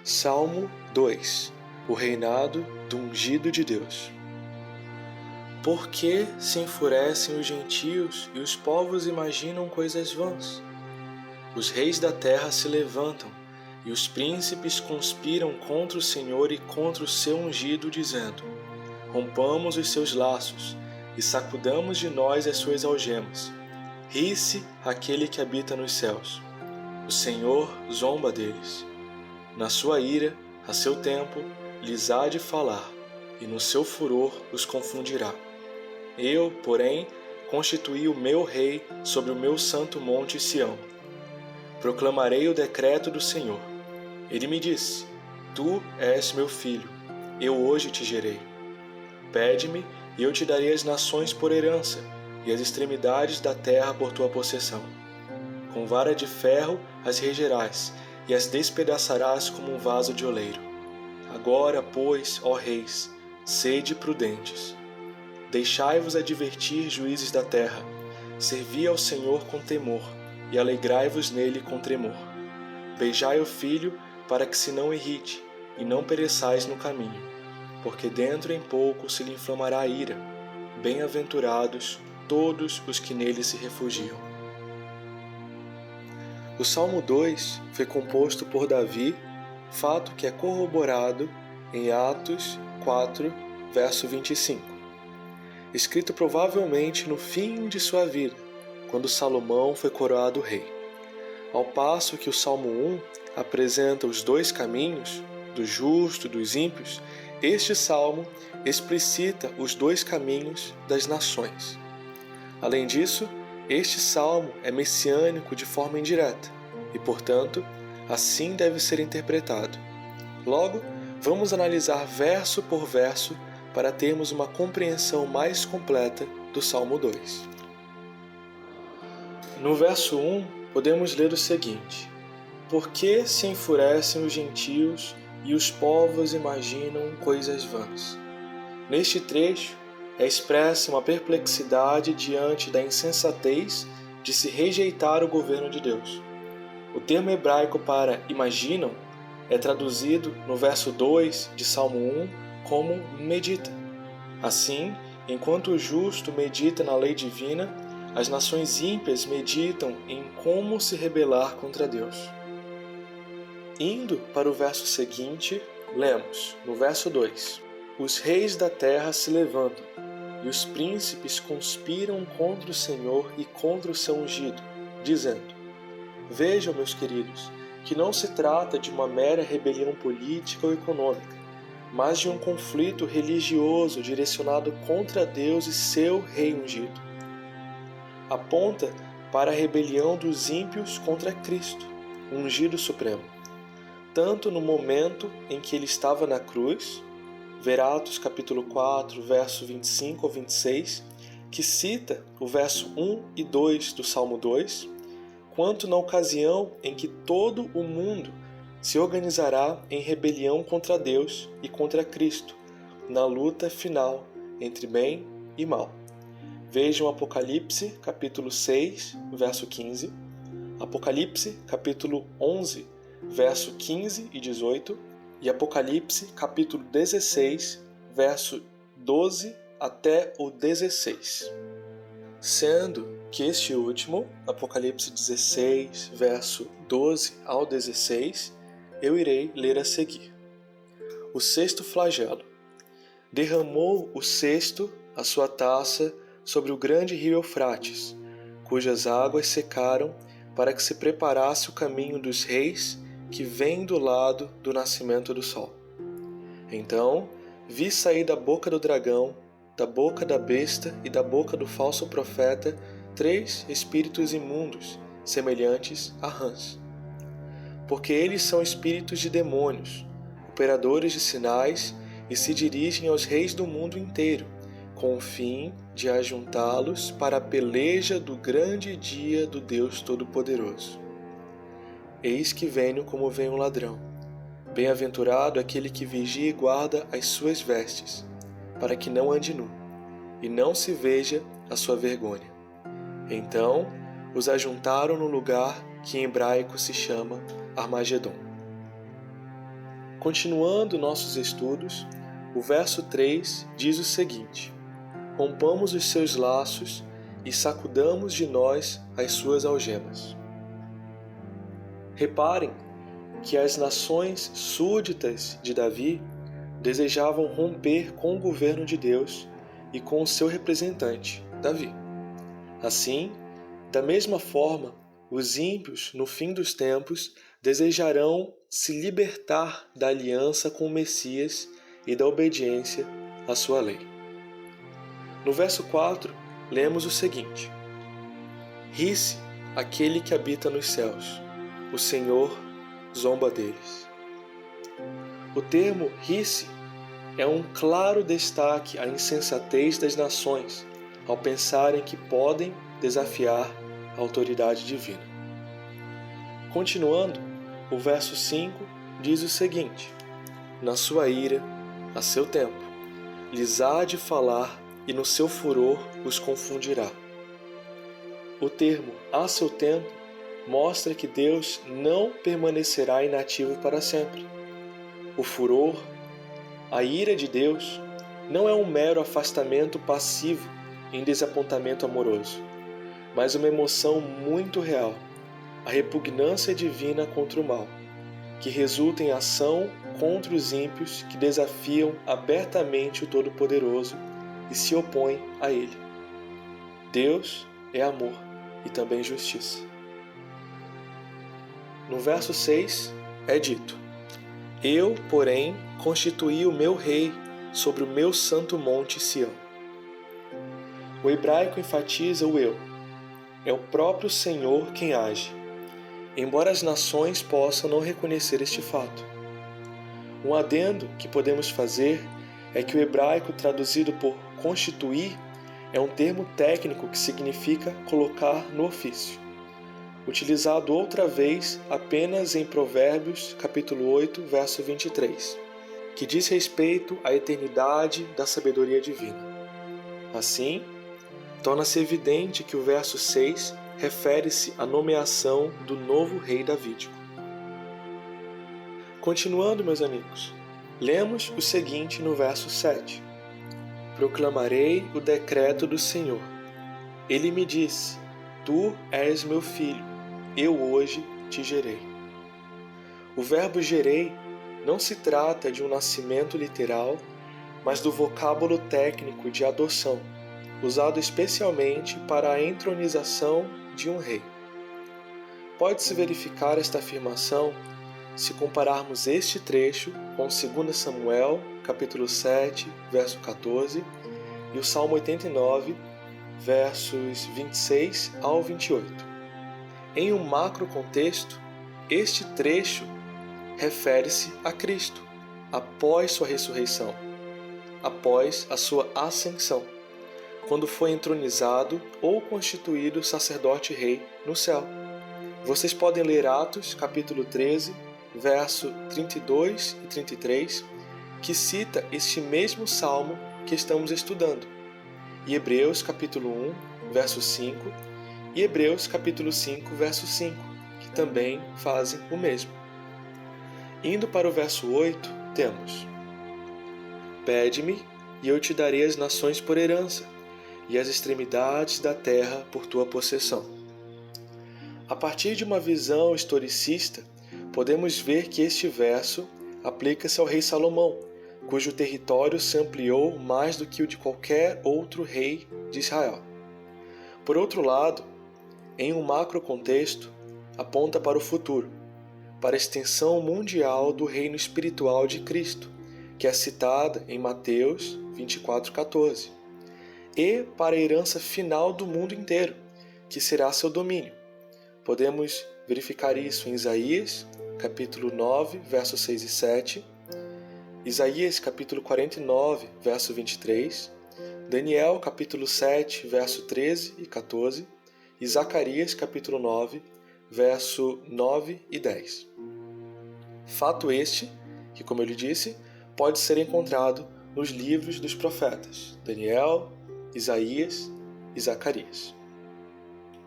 Salmo 2. O reinado do ungido de Deus. Por que se enfurecem os gentios e os povos imaginam coisas vãs? Os reis da terra se levantam e os príncipes conspiram contra o Senhor e contra o seu ungido, dizendo: rompamos os seus laços e sacudamos de nós as suas algemas. Ri-se aquele que habita nos céus. O Senhor zomba deles. Na sua ira, a seu tempo, lhes há de falar, e no seu furor os confundirá. Eu, porém, constituí o meu rei sobre o meu santo monte Sião. Proclamarei o decreto do Senhor. Ele me disse: Tu és meu filho, eu hoje te gerei. Pede-me, e eu te darei as nações por herança, e as extremidades da terra por tua possessão. Com vara de ferro as regerás, e as despedaçarás como um vaso de oleiro. Agora, pois, ó reis, sede prudentes. Deixai-vos advertir, juízes da terra. Servi ao Senhor com temor, e alegrai-vos nele com tremor. Beijai o filho, para que se não irrite, e não pereçais no caminho, porque dentro em pouco se lhe inflamará a ira. Bem-aventurados todos os que nele se refugiam. O Salmo 2 foi composto por Davi, fato que é corroborado em Atos 4, verso 25. Escrito provavelmente no fim de sua vida, quando Salomão foi coroado rei. Ao passo que o Salmo 1 apresenta os dois caminhos, do justo e dos ímpios, este salmo explicita os dois caminhos das nações. Além disso, este salmo é messiânico de forma indireta e, portanto, assim deve ser interpretado. Logo, vamos analisar verso por verso para termos uma compreensão mais completa do Salmo 2. No verso 1, podemos ler o seguinte: Por que se enfurecem os gentios e os povos imaginam coisas vãs? Neste trecho, é expressa uma perplexidade diante da insensatez de se rejeitar o governo de Deus. O termo hebraico para imaginam é traduzido no verso 2 de Salmo 1 como medita. Assim, enquanto o justo medita na lei divina, as nações ímpias meditam em como se rebelar contra Deus. Indo para o verso seguinte, lemos, no verso 2: Os reis da terra se levantam, e os príncipes conspiram contra o Senhor e contra o seu ungido, dizendo: Vejam, meus queridos, que não se trata de uma mera rebelião política ou econômica, mas de um conflito religioso direcionado contra Deus e seu rei ungido. Aponta para a rebelião dos ímpios contra Cristo, o ungido supremo, tanto no momento em que ele estava na cruz, ver Atos capítulo 4, verso 25 ao 26, que cita o verso 1 e 2 do Salmo 2, quanto na ocasião em que todo o mundo se organizará em rebelião contra Deus e contra Cristo, na luta final entre bem e mal. Vejam Apocalipse capítulo 6, verso 15, Apocalipse capítulo 11, verso 15 e 18, e Apocalipse capítulo 16, verso 12 até o 16. Sendo que este último, Apocalipse 16, verso 12 ao 16, eu irei ler a seguir. O sexto flagelo. Derramou o sexto a sua taça sobre o grande rio Eufrates, cujas águas secaram para que se preparasse o caminho dos reis que vem do lado do nascimento do sol. Então, vi sair da boca do dragão, da boca da besta e da boca do falso profeta 3 espíritos imundos, semelhantes a rãs. Porque eles são espíritos de demônios, operadores de sinais, e se dirigem aos reis do mundo inteiro, com o fim de ajuntá-los para a peleja do grande dia do Deus Todo-Poderoso. Eis que venho como vem um ladrão. Bem-aventurado aquele que vigia e guarda as suas vestes, para que não ande nu, e não se veja a sua vergonha. Então os ajuntaram no lugar que em hebraico se chama Armagedon. Continuando nossos estudos, o verso 3 diz o seguinte: rompamos os seus laços e sacudamos de nós as suas algemas. Reparem que as nações súditas de Davi desejavam romper com o governo de Deus e com o seu representante, Davi. Assim, da mesma forma, os ímpios, no fim dos tempos, desejarão se libertar da aliança com o Messias e da obediência à sua lei. No verso 4, lemos o seguinte: ri-se aquele que habita nos céus, o Senhor zomba deles. O termo ri-se é um claro destaque à insensatez das nações ao pensarem que podem desafiar a autoridade divina. Continuando, o verso 5 diz o seguinte: na sua ira, a seu tempo, lhes há de falar e no seu furor os confundirá. O termo a seu tempo mostra que Deus não permanecerá inativo para sempre. O furor, a ira de Deus, não é um mero afastamento passivo em desapontamento amoroso, mas uma emoção muito real, a repugnância divina contra o mal, que resulta em ação contra os ímpios que desafiam abertamente o Todo-Poderoso e se opõem a Ele. Deus é amor e também justiça. No verso 6 é dito: eu, porém, constituí o meu rei sobre o meu santo monte Sião. O hebraico enfatiza o eu. É o próprio Senhor quem age, embora as nações possam não reconhecer este fato. Um adendo que podemos fazer é que o hebraico traduzido por constituir é um termo técnico que significa colocar no ofício, utilizado outra vez apenas em Provérbios, capítulo 8, verso 23, que diz respeito à eternidade da sabedoria divina. Assim, torna-se evidente que o verso 6 refere-se à nomeação do novo rei davídico. Continuando, meus amigos, lemos o seguinte no verso 7: proclamarei o decreto do Senhor. Ele me disse: tu és meu filho, eu hoje te gerei. O verbo gerei não se trata de um nascimento literal, mas do vocábulo técnico de adoção, usado especialmente para a entronização de um rei. Pode-se verificar esta afirmação se compararmos este trecho com 2 Samuel, capítulo 7, verso 14, e o Salmo 89, versos 26 ao 28. Em um macro contexto, este trecho refere-se a Cristo, após sua ressurreição, após a sua ascensão, quando foi entronizado ou constituído sacerdote-rei no céu. Vocês podem ler Atos, capítulo 13, verso 32 e 33, que cita este mesmo salmo que estamos estudando, e Hebreus, capítulo 1, verso 5, e Hebreus, capítulo 5, verso 5, que também fazem o mesmo. Indo para o verso 8, temos: pede-me, e eu te darei as nações por herança, e as extremidades da terra por tua possessão. A partir de uma visão historicista, podemos ver que este verso aplica-se ao rei Salomão, cujo território se ampliou mais do que o de qualquer outro rei de Israel. Por outro lado, em um macro contexto, aponta para o futuro, para a extensão mundial do reino espiritual de Cristo, que é citada em Mateus 24,14, e para a herança final do mundo inteiro, que será seu domínio. Podemos verificar isso em Isaías, capítulo 9, versos 6 e 7, Isaías, capítulo 49, verso 23, Daniel, capítulo 7, verso 13 e 14, e Zacarias, capítulo 9, verso 9 e 10. Fato este, que, como eu lhe disse, pode ser encontrado nos livros dos profetas Daniel, Isaías e Zacarias.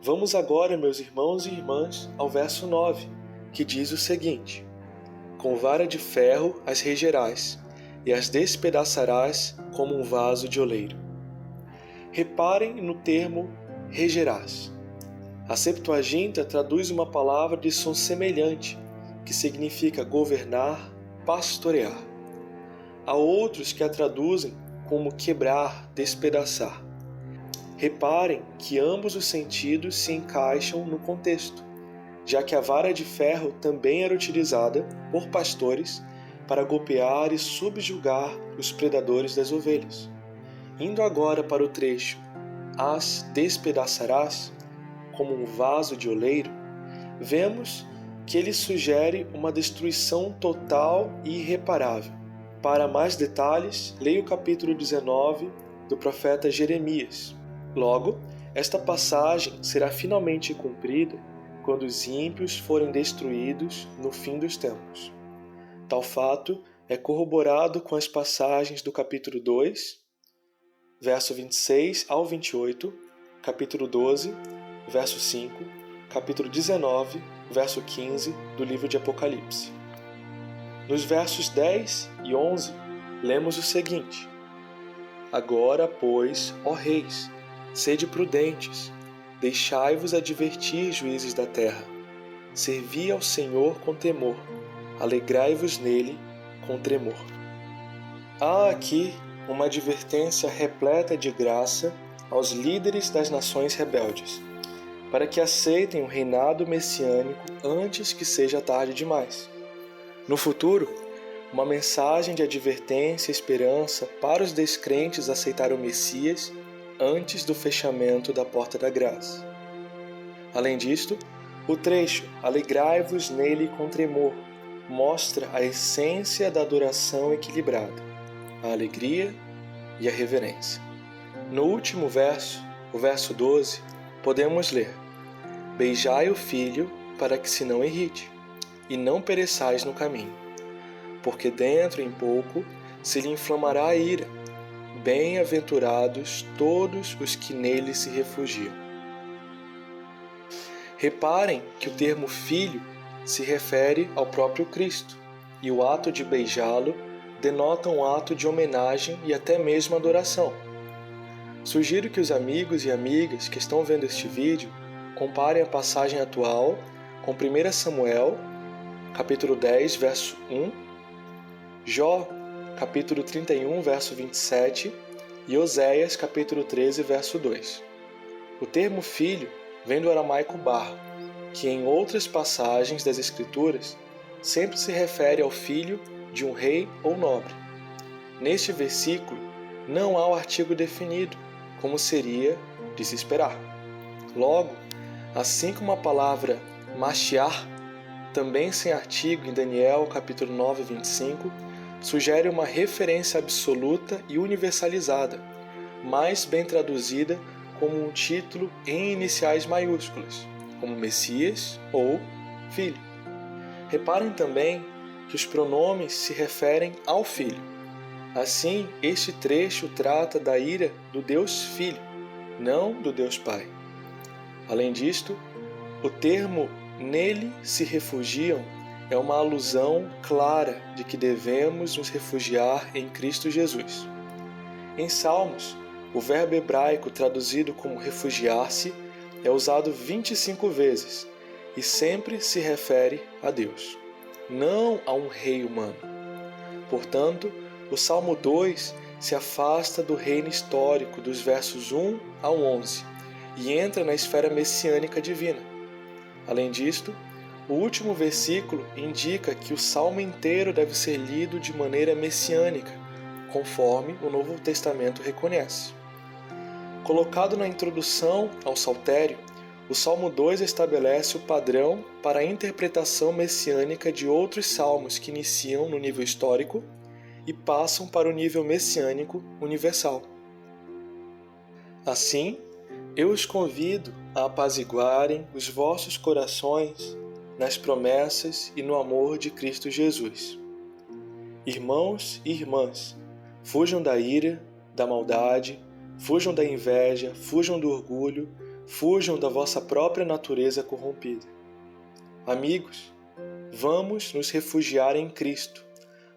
Vamos agora, meus irmãos e irmãs, ao verso 9, que diz o seguinte: com vara de ferro as regerás, e as despedaçarás como um vaso de oleiro. Reparem no termo regerás. A Septuaginta traduz uma palavra de som semelhante, que significa governar, pastorear. Há outros que a traduzem como quebrar, despedaçar. Reparem que ambos os sentidos se encaixam no contexto, já que a vara de ferro também era utilizada por pastores para golpear e subjugar os predadores das ovelhas. Indo agora para o trecho as despedaçarás, como um vaso de oleiro, vemos que ele sugere uma destruição total e irreparável. Para mais detalhes, leia o capítulo 19 do profeta Jeremias. Logo, esta passagem será finalmente cumprida quando os ímpios forem destruídos no fim dos tempos. Tal fato é corroborado com as passagens do capítulo 2, verso 26 ao 28, capítulo 12, verso 5, capítulo 19, verso 15 do livro de Apocalipse. Nos versos 10 e 11, lemos o seguinte: Agora, pois, ó reis, sede prudentes, deixai-vos advertir, juízes da terra. Servi ao Senhor com temor, alegrai-vos nele com tremor. Há aqui uma advertência repleta de graça aos líderes das nações rebeldes, para que aceitem o reinado messiânico antes que seja tarde demais. No futuro, uma mensagem de advertência e esperança para os descrentes aceitar o Messias antes do fechamento da porta da graça. Além disto, o trecho "Alegrai-vos nele com tremor" mostra a essência da adoração equilibrada, a alegria e a reverência. No último verso, o verso 12, podemos ler: Beijai o filho para que se não irrite, e não pereçais no caminho, porque dentro em pouco se lhe inflamará a ira. Bem-aventurados todos os que nele se refugiam. Reparem que o termo filho se refere ao próprio Cristo, e o ato de beijá-lo denota um ato de homenagem e até mesmo adoração. Sugiro que os amigos e amigas que estão vendo este vídeo comparem a passagem atual com 1 Samuel, capítulo 10, verso 1, Jó, capítulo 31, verso 27 e Oséias, capítulo 13, verso 2. O termo filho vem do aramaico bar, que em outras passagens das Escrituras sempre se refere ao filho de um rei ou nobre. Neste versículo não há o artigo definido, como seria de se esperar. Logo, assim como a palavra Mashiach, também sem artigo em Daniel capítulo 9, 25, sugere uma referência absoluta e universalizada, mais bem traduzida como um título em iniciais maiúsculas, como Messias ou Filho. Reparem também que os pronomes se referem ao Filho. Assim, este trecho trata da ira do Deus Filho, não do Deus Pai. Além disto, o termo "nele se refugiam" é uma alusão clara de que devemos nos refugiar em Cristo Jesus. Em Salmos, o verbo hebraico traduzido como refugiar-se é usado 25 vezes e sempre se refere a Deus, não a um rei humano. Portanto, o Salmo 2 se afasta do reino histórico dos versos 1 ao 11 e entra na esfera messiânica divina. Além disto, o último versículo indica que o salmo inteiro deve ser lido de maneira messiânica, conforme o Novo Testamento reconhece. Colocado na introdução ao Saltério, o Salmo 2 estabelece o padrão para a interpretação messiânica de outros salmos que iniciam no nível histórico e passam para o nível messiânico universal. Assim, eu os convido a apaziguarem os vossos corações nas promessas e no amor de Cristo Jesus. Irmãos e irmãs, fujam da ira, da maldade, fujam da inveja, fujam do orgulho, fujam da vossa própria natureza corrompida. Amigos, Vamos nos refugiar em Cristo.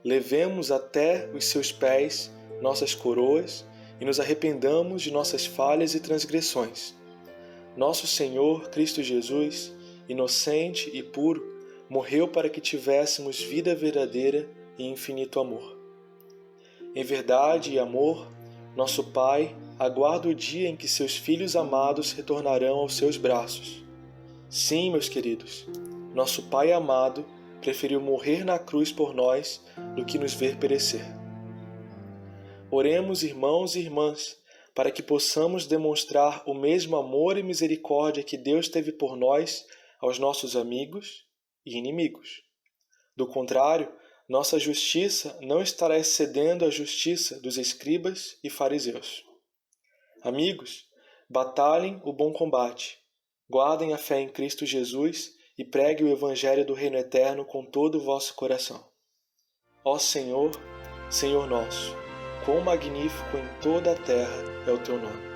Levemos até os seus pés nossas coroas e nos arrependamos de nossas falhas e transgressões. Nosso Senhor Cristo Jesus, inocente e puro, morreu para que tivéssemos vida verdadeira e infinito amor. Em verdade e amor, nosso Pai aguarda o dia em que seus filhos amados retornarão aos seus braços. Sim, meus queridos, nosso Pai amado preferiu morrer na cruz por nós do que nos ver perecer. Oremos, irmãos e irmãs, para que possamos demonstrar o mesmo amor e misericórdia que Deus teve por nós aos nossos amigos e inimigos. Do contrário, nossa justiça não estará excedendo a justiça dos escribas e fariseus. Amigos, batalhem o bom combate, guardem a fé em Cristo Jesus e pregue o Evangelho do Reino Eterno com todo o vosso coração. Ó Senhor, Senhor nosso, quão magnífico em toda a terra é o teu nome.